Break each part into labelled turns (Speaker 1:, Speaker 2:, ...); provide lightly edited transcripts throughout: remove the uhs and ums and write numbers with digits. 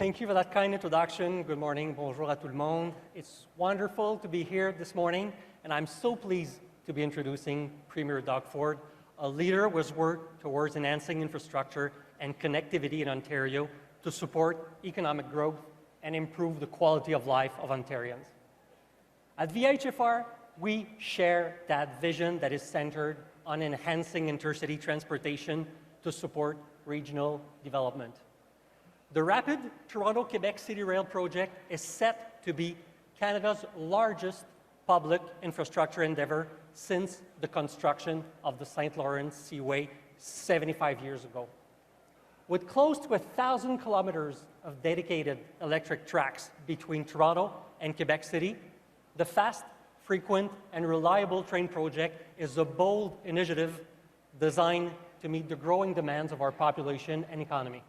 Speaker 1: Thank you for that kind introduction. Good morning, bonjour à tout le monde. It's wonderful to be here this morning, and I'm so pleased to be introducing Premier Doug Ford, a leader who has worked towards enhancing infrastructure and connectivity in Ontario to support economic growth and improve the quality of life of Ontarians. At VHFR, we share that vision that is centered on enhancing intercity transportation to support regional development. The rapid Toronto-Quebec City Rail project is set to be Canada's largest public infrastructure endeavor since the construction of the St. Lawrence Seaway 75 years ago. With close to 1,000 kilometers of dedicated electric tracks between Toronto and Quebec City, the fast, frequent, and reliable train project is a bold initiative designed to meet the growing demands of our population and economy.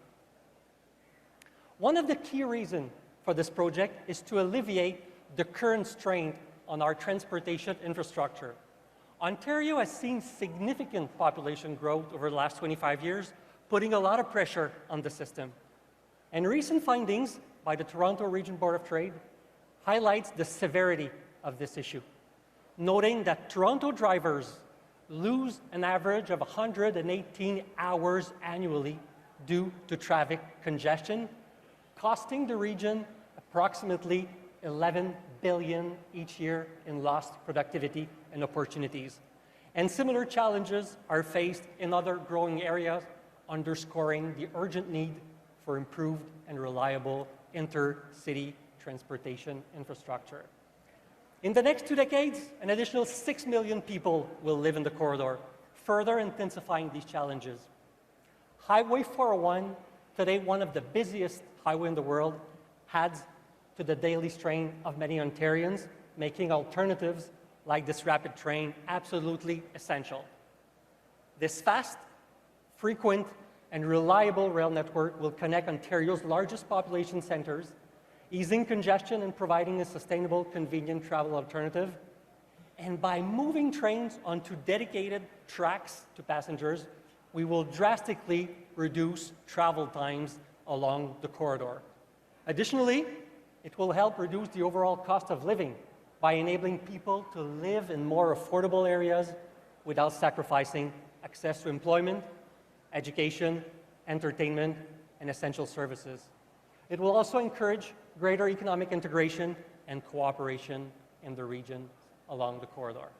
Speaker 1: One of the key reasons for this project is to alleviate the current strain on our transportation infrastructure. Ontario has seen significant population growth over the last 25 years, putting a lot of pressure on the system. And recent findings by the Toronto Region Board of Trade highlights the severity of this issue, noting that Toronto drivers lose an average of 118 hours annually due to traffic congestion, costing the region approximately $11 billion each year in lost productivity and opportunities. And similar challenges are faced in other growing areas, underscoring the urgent need for improved and reliable intercity transportation infrastructure. In the next 2 decades, an additional 6 million people will live in the corridor, further intensifying these challenges. Highway 401, today one of the busiest highways in the world, adds to the daily strain of many Ontarians, making alternatives like this rapid train absolutely essential. This fast, frequent, and reliable rail network will connect Ontario's largest population centers, easing congestion and providing a sustainable, convenient travel alternative. And by moving trains onto dedicated tracks to passengers, we will drastically reduce travel times along the corridor. Additionally, it will help reduce the overall cost of living by enabling people to live in more affordable areas without sacrificing access to employment, education, entertainment, and essential services. It will also encourage greater economic integration and cooperation in the region along the corridor.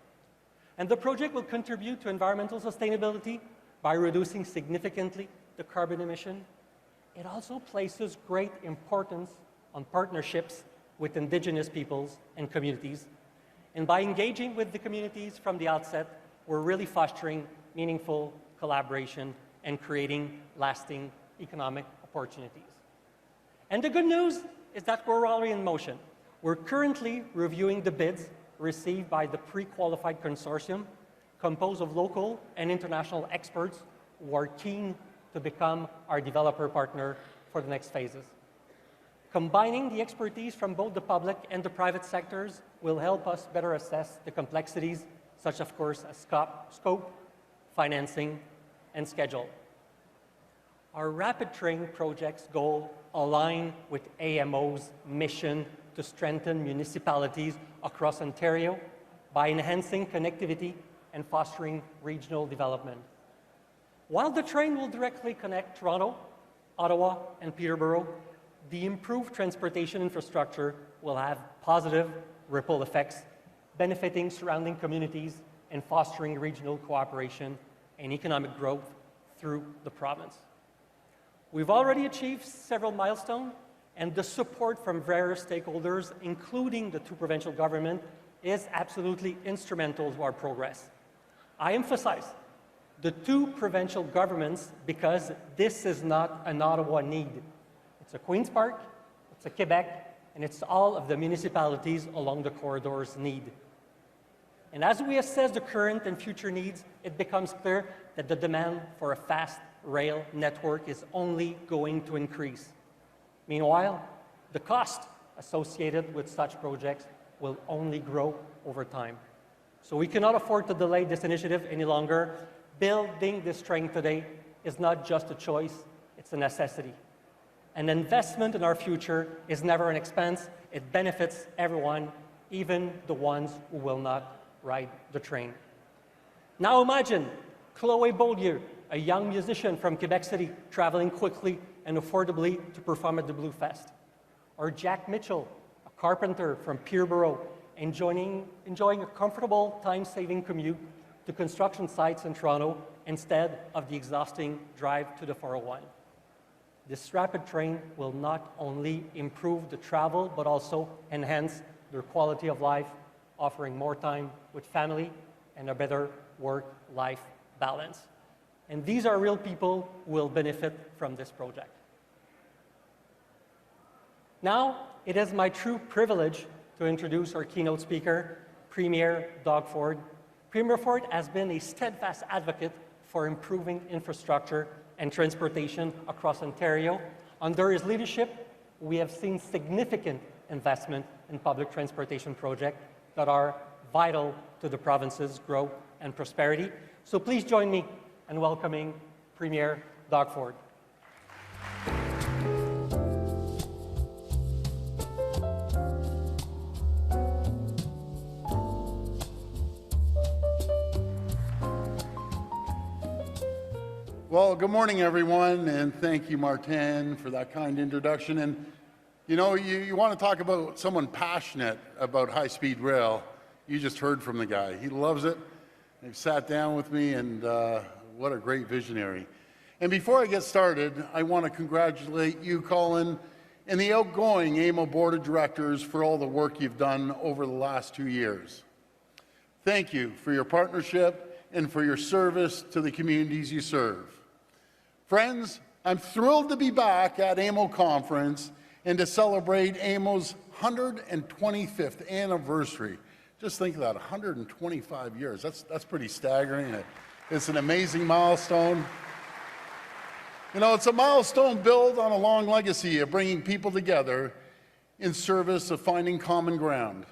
Speaker 1: And the project will contribute to environmental sustainability by reducing significantly the carbon emission. It also places great importance on partnerships with Indigenous peoples and communities. And by engaging with the communities from the outset, we're really fostering meaningful collaboration and creating lasting economic opportunities. And the good news is that we're already in motion. We're currently reviewing the bids received by the pre-qualified consortium, composed of local and international experts who are keen to become our developer partner for the next phases. Combining the expertise from both the public and the private sectors will help us better assess the complexities, such of course as scope, financing, and schedule. Our rapid train project's goal align with AMO's mission to strengthen municipalities across Ontario by enhancing connectivity and fostering regional development. While the train will directly connect Toronto, Ottawa, and Peterborough, the improved transportation infrastructure will have positive ripple effects, benefiting surrounding communities and fostering regional cooperation and economic growth through the province. We've already achieved several milestones, and the support from various stakeholders, including the two provincial governments, is absolutely instrumental to our progress. I emphasize the two provincial governments because this is not an Ottawa need. It's a Queen's Park, it's a Quebec, and it's all of the municipalities along the corridor's need. And as we assess the current and future needs, it becomes clear that the demand for a fast rail network is only going to increase. Meanwhile, the cost associated with such projects will only grow over time. So we cannot afford to delay this initiative any longer. Building this train today is not just a choice, it's a necessity. An investment in our future is never an expense. It benefits everyone, even the ones who will not ride the train. Now imagine Chloé Beaulieu, a young musician from Quebec City, traveling quickly and affordably to perform at the Blue Fest. Or Jack Mitchell, a carpenter from Peterborough, enjoying a comfortable, time-saving commute to construction sites in Toronto instead of the exhausting drive to the 401. This rapid train will not only improve the travel, but also enhance their quality of life, offering more time with family and a better work-life balance. And these are real people who will benefit from this project. Now, it is my true privilege to introduce our keynote speaker, Premier Doug Ford. Premier Ford has been a steadfast advocate for improving infrastructure and transportation across Ontario. Under his leadership, we have seen significant investment in public transportation projects that are vital to the province's growth and prosperity. So please join me in welcoming Premier Doug Ford.
Speaker 2: Well, good morning, everyone, and thank you, Martin, for that kind introduction. And you know, you want to talk about someone passionate about high-speed rail. You just heard from the guy. He loves it. He sat down with me, and what a great visionary. And before I get started, I want to congratulate you, Colin, and the outgoing AMO Board of Directors for all the work you've done over the last 2 years. Thank you for your partnership and for your service to the communities you serve. Friends, I'm thrilled to be back at AMO Conference and to celebrate AMO's 125th anniversary. Just think of that, 125 years. That's pretty staggering. It's an amazing milestone. You know, it's a milestone built on a long legacy of bringing people together in service of finding common ground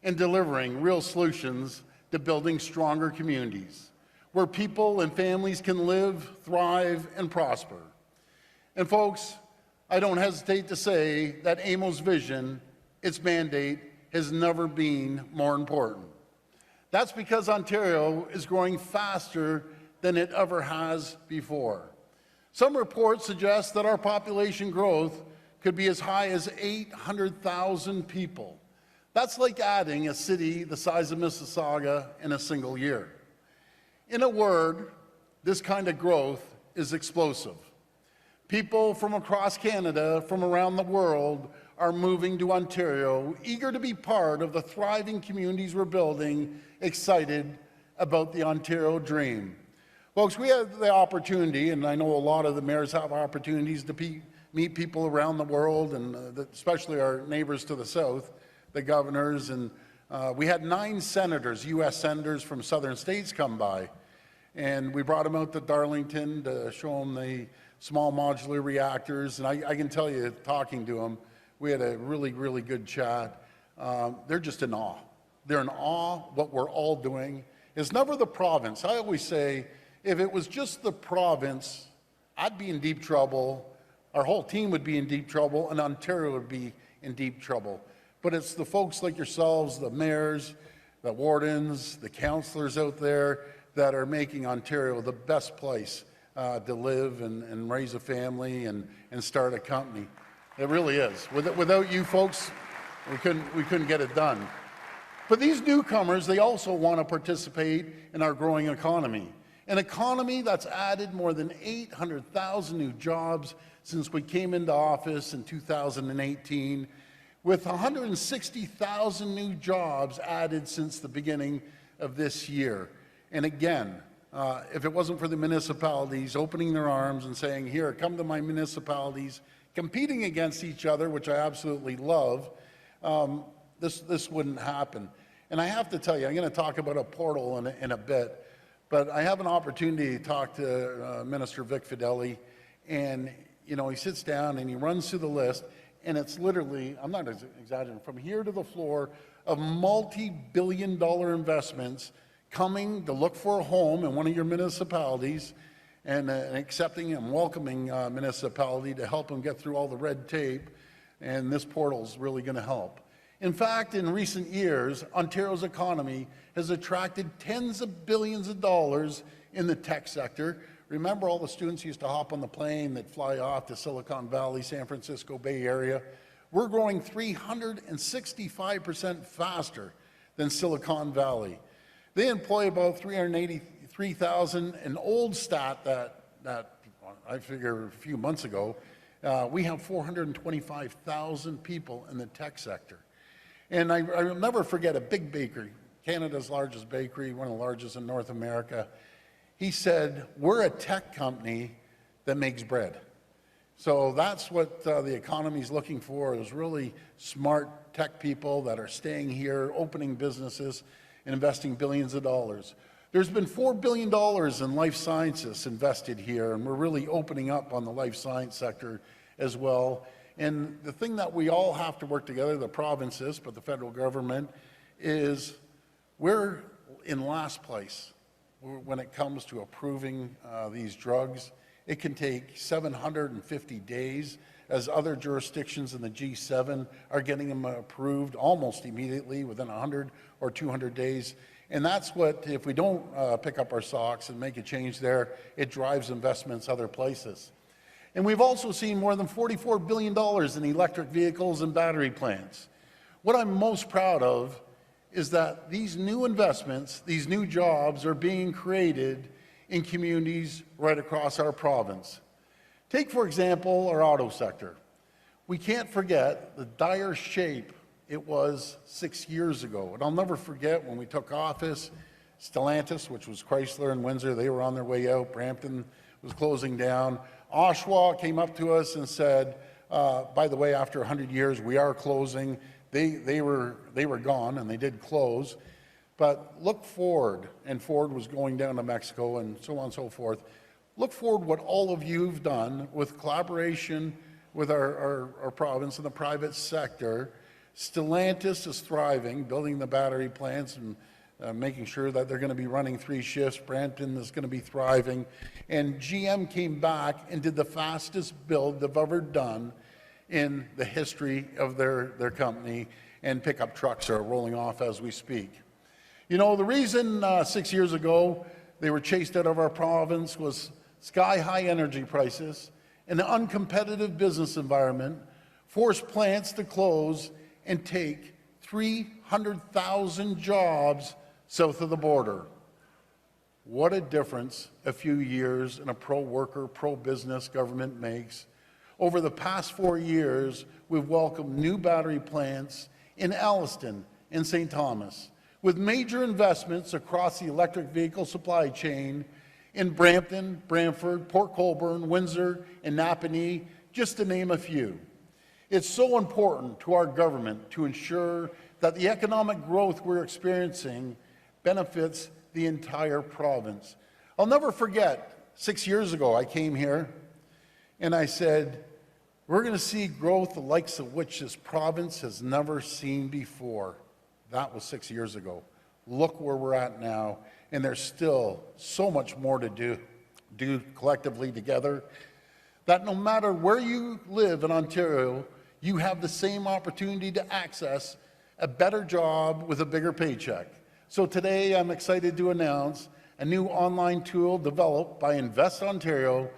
Speaker 2: and delivering real solutions to building stronger communities where people and families can live, thrive, and prosper. And folks, I don't hesitate to say that AMO's vision, its mandate, has never been more important. That's because Ontario is growing faster than it ever has before. Some reports suggest that our population growth could be as high as 800,000 people. That's like adding a city the size of Mississauga in a single year. In a word, this kind of growth is explosive. People from across Canada, from around the world, are moving to Ontario, eager to be part of the thriving communities we're building, excited about the Ontario dream. Folks, we have the opportunity, and I know a lot of the mayors have opportunities to meet people around the world, and especially our neighbors to the south, the governors, and we had 9 senators, U.S. senators from southern states come by, and we brought them out to Darlington to show them the small modular reactors, and I can tell you, talking to them, we had a really, really good chat. They're just in awe. They're in awe what we're all doing. It's never the province. I always say, if it was just the province, I'd be in deep trouble, our whole team would be in deep trouble, and Ontario would be in deep trouble. But it's the folks like yourselves, the mayors, the wardens, the councillors out there that are making Ontario the best place to live and raise a family and start a company. It really is. Without you folks, we couldn't get it done. But these newcomers, they also want to participate in our growing economy. An economy that's added more than 800,000 new jobs since we came into office in 2018, with 160,000 new jobs added since the beginning of this year. And again, if it wasn't for the municipalities opening their arms and saying, here, come to my municipalities, competing against each other, which I absolutely love, this wouldn't happen. And I have to tell you, I'm going to talk about a portal in a bit, but I have an opportunity to talk to Minister Vic Fideli, and you know, he sits down and he runs through the list, and it's literally, I'm not exaggerating, from here to the floor of multi-billion-dollar investments coming to look for a home in one of your municipalities. and an accepting and welcoming municipality to help them get through all the red tape, and this portal is really going to help. In fact, in recent years, Ontario's economy has attracted tens of billions of dollars in the tech sector. Remember all the students used to hop on the plane that fly off to Silicon Valley, San Francisco Bay Area? We're growing 365% faster than Silicon Valley. They employ about 383,000, an old stat that I figure a few months ago. We have 425,000 people in the tech sector. And I'll never forget a big bakery, Canada's largest bakery, one of the largest in North America. He said, we're a tech company that makes bread. So that's what the economy is looking for, is really smart tech people that are staying here, opening businesses, and investing billions of dollars. There's been $4 billion in life sciences invested here, and we're really opening up on the life science sector as well. And the thing that we all have to work together, the provinces, but the federal government, is we're in last place when it comes to approving these drugs. It can take 750 days, as other jurisdictions in the G7 are getting them approved almost immediately within 100 or 200 days. And that's what, if we don't pick up our socks and make a change there, it drives investments other places. And we've also seen more than $44 billion in electric vehicles and battery plants. What I'm most proud of is that these new investments, these new jobs are being created in communities right across our province. Take, for example, our auto sector. We can't forget the dire shape it was 6 years ago. And I'll never forget when we took office, Stellantis, which was Chrysler and Windsor, they were on their way out. Brampton was closing down. Oshawa came up to us and said, by the way, after 100 years, we are closing. They were gone, and they did close. But look forward, and Ford was going down to Mexico and so on and so forth. Look forward what all of you have done with collaboration with our province and the private sector. Stellantis is thriving, building the battery plants and making sure that they're going to be running 3 shifts. Brampton is going to be thriving. And GM came back and did the fastest build they've ever done in the history of their company, and pickup trucks are rolling off as we speak. You know, the reason 6 years ago they were chased out of our province was sky-high energy prices, an uncompetitive business environment, forced plants to close and take 300,000 jobs south of the border. What a difference a few years in a pro-worker, pro-business government makes. Over the past 4 years, we've welcomed new battery plants in Alliston and St. Thomas, with major investments across the electric vehicle supply chain in Brampton, Brantford, Port Colborne, Windsor, and Napanee, just to name a few. It's so important to our government to ensure that the economic growth we're experiencing benefits the entire province. I'll never forget, 6 years ago I came here and I said, we're going to see growth the likes of which this province has never seen before. That was 6 years ago. Look where we're at now, and there's still so much more to do collectively together, that no matter where you live in Ontario, you have the same opportunity to access a better job with a bigger paycheck. So today I'm excited to announce a new online tool developed by Invest Ontario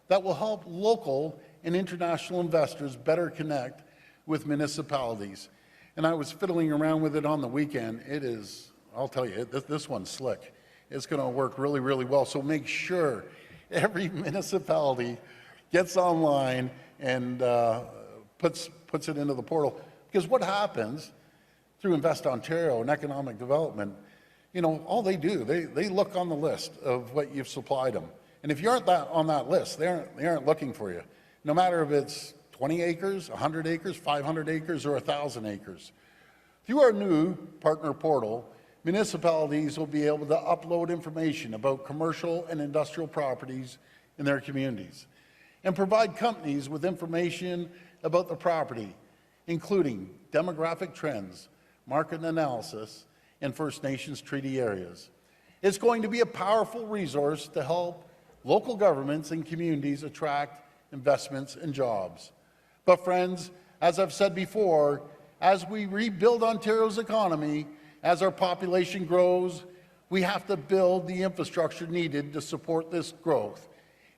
Speaker 2: that will help local and international investors better connect with municipalities. And I was fiddling around with it on the weekend. It is, I'll tell you, this one's slick. It's going to work really, really well. So make sure every municipality gets online and puts it into the portal. Because what happens through Invest Ontario and economic development, you know, all they do, they look on the list of what you've supplied them. And if you aren't on that list, they aren't looking for you. No matter if it's 20 acres, 100 acres, 500 acres, or 1,000 acres. Through our new partner portal, municipalities will be able to upload information about commercial and industrial properties in their communities and provide companies with information about the property, including demographic trends, market analysis, and First Nations treaty areas. It's going to be a powerful resource to help local governments and communities attract investments and jobs. But friends, as I've said before, as we rebuild Ontario's economy, as our population grows, we have to build the infrastructure needed to support this growth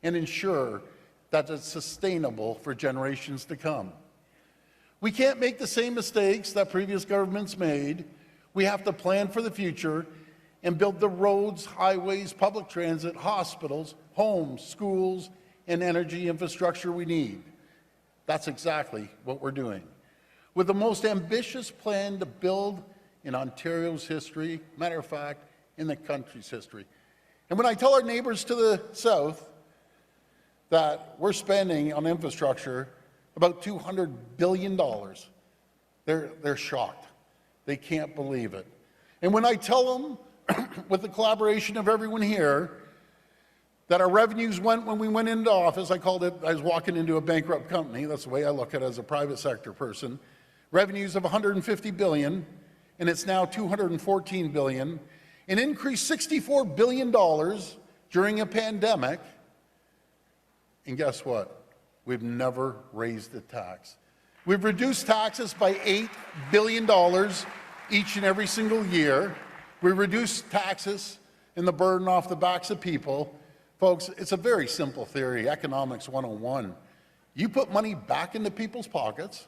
Speaker 2: and ensure that it's sustainable for generations to come. We can't make the same mistakes that previous governments made. We have to plan for the future and build the roads, highways, public transit, hospitals, homes, schools, and energy infrastructure we need. That's exactly what we're doing. With the most ambitious plan to build in Ontario's history, matter of fact, in the country's history. And when I tell our neighbors to the south that we're spending on infrastructure about $200 billion, they're shocked. They can't believe it. And when I tell them, with the collaboration of everyone here, that our revenues went when we went into office, I called it, I was walking into a bankrupt company, that's the way I look at it as a private sector person, revenues of $150 billion, and it's now $214 billion, and increased $64 billion during a pandemic. And guess what? We've never raised a tax. We've reduced taxes by $8 billion each and every single year. We reduced taxes and the burden off the backs of people. Folks, it's a very simple theory, economics 101. You put money back into people's pockets,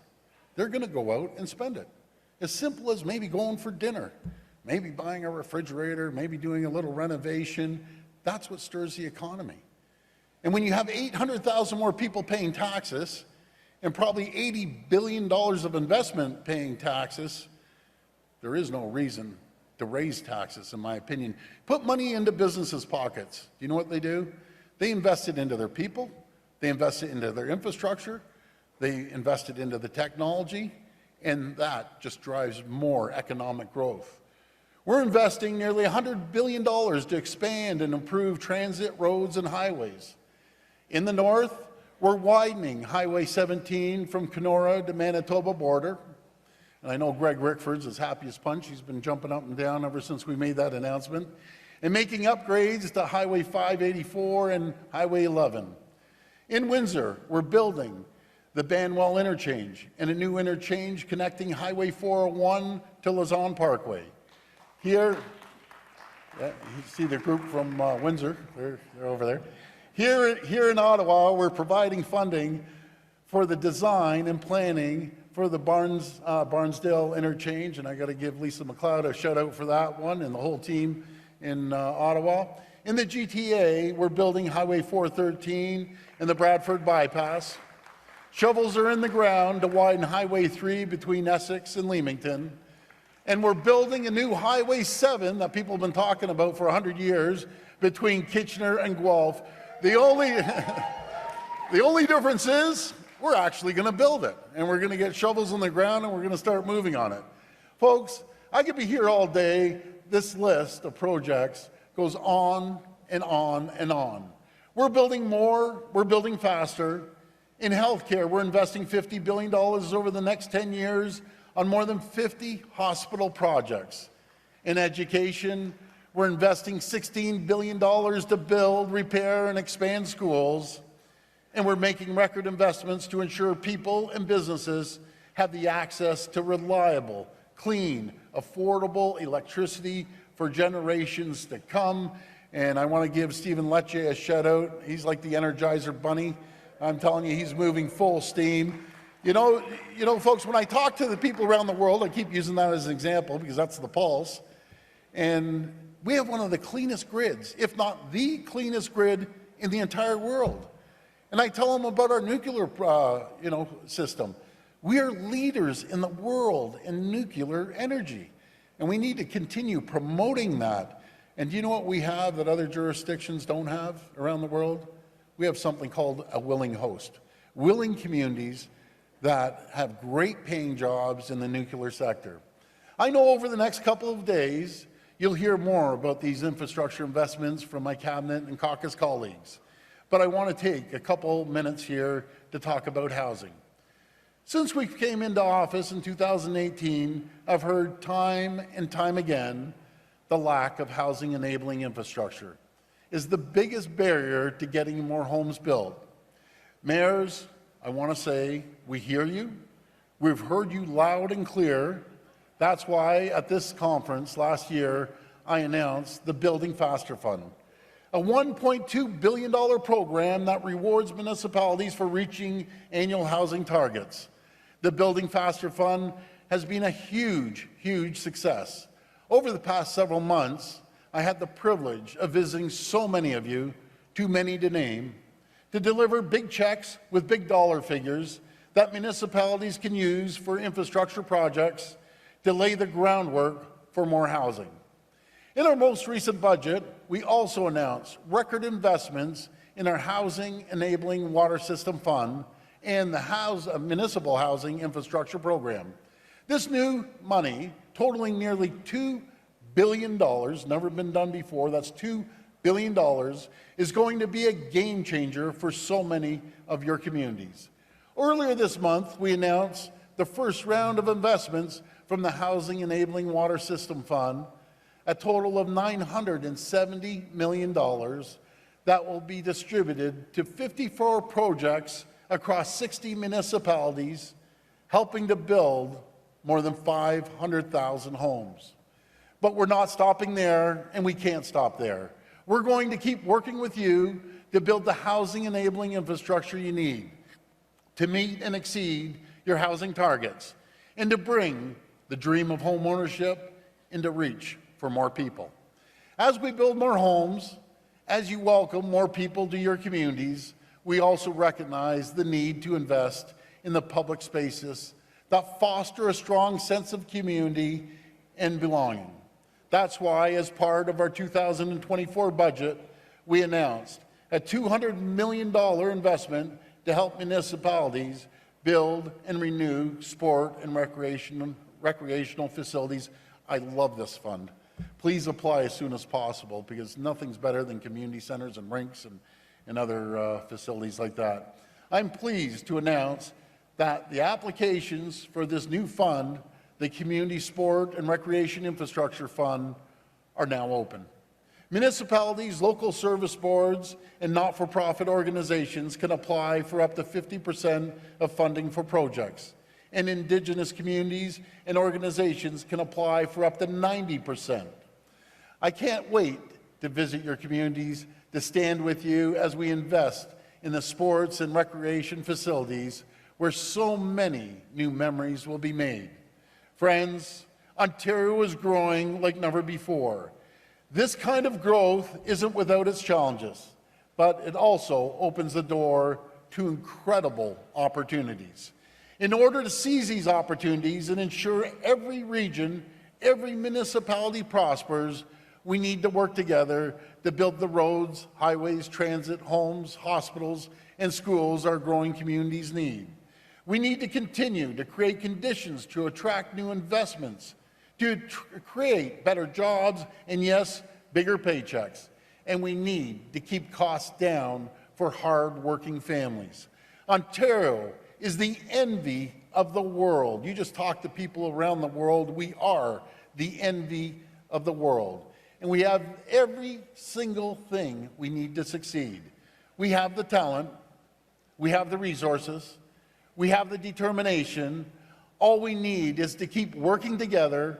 Speaker 2: they're going to go out and spend it. As simple as maybe going for dinner, maybe buying a refrigerator, maybe doing a little renovation. That's what stirs the economy. And when you have 800,000 more people paying taxes and probably $80 billion of investment paying taxes, there is no reason to raise taxes, in my opinion. Put money into businesses' pockets. Do you know what they do? They invest it into their people, they invest it into their infrastructure, they invest it into the technology, and that just drives more economic growth. We're investing nearly $100 billion to expand and improve transit, roads, and highways. In the north, we're widening Highway 17 from Kenora to Manitoba border. And I know Greg Rickford's as happy as punch. He's been jumping up and down ever since we made that announcement. And making upgrades to Highway 584 and Highway 11. In Windsor, we're building the Banwell Interchange and a new interchange connecting Highway 401 to Lausanne Parkway. Here, you see the group from Windsor, they're over there. Here in Ottawa, we're providing funding for the design and planning for the Barnsdale interchange, and I got to give Lisa McLeod a shout out for that one and the whole team in Ottawa. In the GTA, we're building Highway 413 and the Bradford bypass. Shovels are in the ground to widen Highway 3 between Essex and Leamington. And we're building a new Highway 7 that people have been talking about for 100 years between Kitchener and Guelph. The only difference is we're actually going to build it, and we're going to get shovels in the ground, and we're going to start moving on it. Folks, I could be here all day. This list of projects goes on and on and on. We're building more. We're building faster. In healthcare, we're investing $50 billion over the next 10 years on more than 50 hospital projects. In education, we're investing $16 billion to build, repair, and expand schools. And we're making record investments to ensure people and businesses have the access to reliable, clean, affordable electricity for generations to come. And I want to give Stephen Lecce a shout out. He's like the Energizer Bunny. I'm telling you, he's moving full steam. You know, folks, when I talk to the people around the world, I keep using that as an example because that's the pulse. And we have one of the cleanest grids, if not the cleanest grid in the entire world. And I tell them about our nuclear, system. We are leaders in the world in nuclear energy, and we need to continue promoting that. And do you know what we have that other jurisdictions don't have around the world? We have something called a willing host. Willing communities that have great paying jobs in the nuclear sector. I know over the next couple of days, you'll hear more about these infrastructure investments from my cabinet and caucus colleagues. But I want to take a couple minutes here to talk about housing. Since we came into office in 2018, I've heard time and time again the lack of housing enabling infrastructure. is the biggest barrier to getting more homes built. Mayors, I want to say we hear you. We've heard you loud and clear. That's why at this conference last year, I announced the Building Faster Fund, a $1.2 billion program that rewards municipalities for reaching annual housing targets. The Building Faster Fund has been a huge, huge success. Over the past several months, I had the privilege of visiting so many of you, too many to name, to deliver big checks with big dollar figures that municipalities can use for infrastructure projects to lay the groundwork for more housing. In our most recent budget, we also announced record investments in our Housing Enabling Water System Fund and the Municipal Housing Infrastructure Program. This new money, totaling nearly $2 billion, never been done before, that's $2 billion, is going to be a game changer for so many of your communities. Earlier this month, we announced the first round of investments from the Housing Enabling Water System Fund, a total of $970 million that will be distributed to 54 projects across 60 municipalities, helping to build more than 500,000 homes. But we're not stopping there, and we can't stop there. We're going to keep working with you to build the housing enabling infrastructure you need to meet and exceed your housing targets and to bring the dream of home ownership into reach for more people. As we build more homes, as you welcome more people to your communities, we also recognize the need to invest in the public spaces that foster a strong sense of community and belonging. That's why, as part of our 2024 budget, we announced a $200 million investment to help municipalities build and renew sport and recreational facilities. I love this fund. Please apply as soon as possible, because nothing's better than community centers and rinks and other facilities like that. I'm pleased to announce that the applications for this new fund, the Community Sport and Recreation Infrastructure Fund, are now open. Municipalities, local service boards, and not-for-profit organizations can apply for up to 50% of funding for projects, and Indigenous communities and organizations can apply for up to 90%. I can't wait to visit your communities, to stand with you as we invest in the sports and recreation facilities where so many new memories will be made. Friends, Ontario is growing like never before. This kind of growth isn't without its challenges, but it also opens the door to incredible opportunities. In order to seize these opportunities and ensure every region, every municipality prospers, we need to work together to build the roads, highways, transit, homes, hospitals, and schools our growing communities need. We need to continue to create conditions to attract new investments, to create better jobs, and yes, bigger paychecks. And we need to keep costs down for hard-working families. Ontario is the envy of the world. You just talk to people around the world. We are the envy of the world. And we have every single thing we need to succeed. We have the talent, we have the resources, we have the determination. All we need is to keep working together,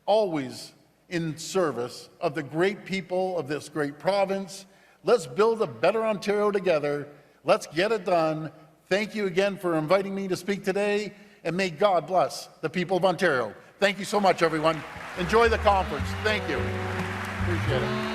Speaker 2: always in service of the great people of this great province. Let's build a better Ontario together. Let's get it done. Thank you again for inviting me to speak today, and may God bless the people of Ontario. Thank you so much, everyone. Enjoy the conference. Thank you. Appreciate it.